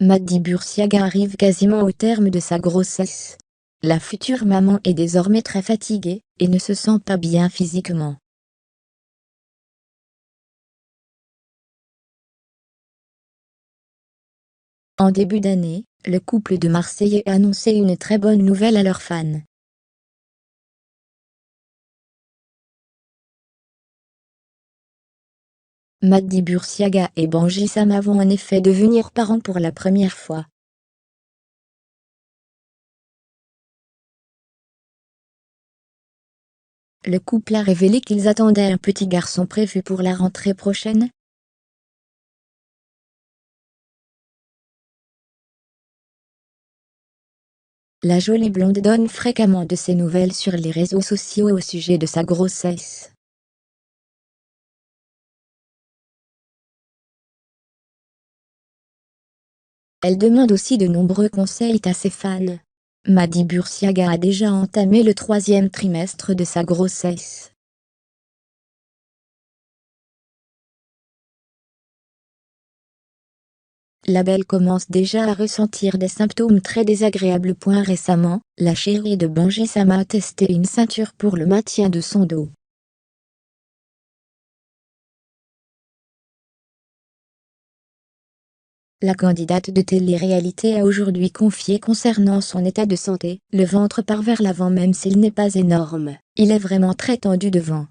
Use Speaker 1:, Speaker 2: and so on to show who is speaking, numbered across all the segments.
Speaker 1: Maddy Bursiaga arrive quasiment au terme de sa grossesse. La future maman est désormais très fatiguée et ne se sent pas bien physiquement. En début d'année, le couple de Marseillais a annoncé une très bonne nouvelle à leurs fans. Maddy Bursiaga et Benji Sama vont en effet devenir parents pour la première fois. Le couple a révélé qu'ils attendaient un petit garçon prévu pour la rentrée prochaine. La jolie blonde donne fréquemment de ses nouvelles sur les réseaux sociaux au sujet de sa grossesse. Elle demande aussi de nombreux conseils à ses fans. Maddy Bursiaga a déjà entamé le 3e trimestre de sa grossesse. La belle commence déjà à ressentir des symptômes très désagréables. Récemment, la chérie de Benji Sama a testé une ceinture pour le maintien de son dos. La candidate de télé-réalité a aujourd'hui confié concernant son état de santé: le ventre part vers l'avant même s'il n'est pas énorme, il est vraiment très tendu devant.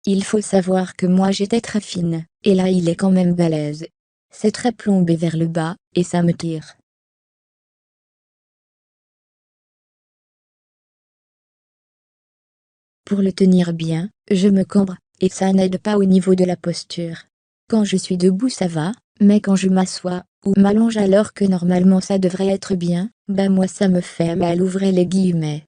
Speaker 1: Il faut savoir que moi j'étais très fine, et là il est quand même balèze. C'est très plombé vers le bas, et ça me tire. Pour le tenir bien, je me cambre, et ça n'aide pas au niveau de la posture. Quand je suis debout ça va, mais quand je m'assois, ou m'allonge alors que normalement ça devrait être bien, bah moi ça me fait mal. Ouvrez les guillemets.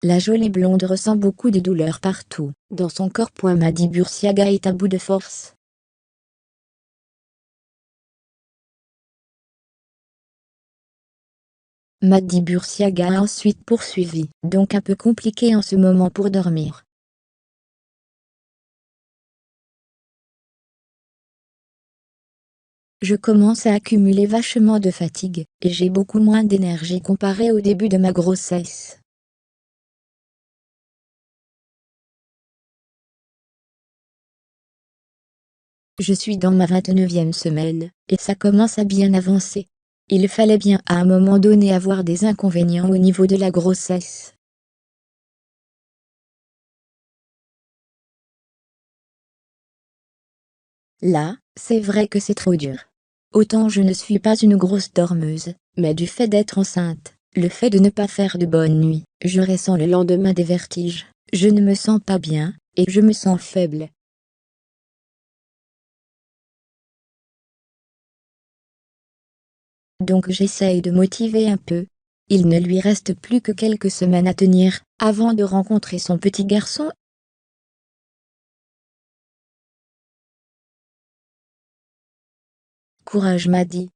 Speaker 1: La jolie blonde ressent beaucoup de douleurs partout dans son corps. Maddy Bursiaga est à bout de force. Maddy Bursiaga a ensuite poursuivi: donc un peu compliqué en ce moment pour dormir. Je commence à accumuler vachement de fatigue, et j'ai beaucoup moins d'énergie comparé au début de ma grossesse. Je suis dans ma 29e semaine, et ça commence à bien avancer. Il fallait bien à un moment donné avoir des inconvénients au niveau de la grossesse. Là, c'est vrai que c'est trop dur. Autant je ne suis pas une grosse dormeuse, mais du fait d'être enceinte, le fait de ne pas faire de bonnes nuits, je ressens le lendemain des vertiges, je ne me sens pas bien, et je me sens faible. Donc j'essaye de motiver un peu. Il ne lui reste plus que quelques semaines à tenir, avant de rencontrer son petit garçon. Courage Maddy.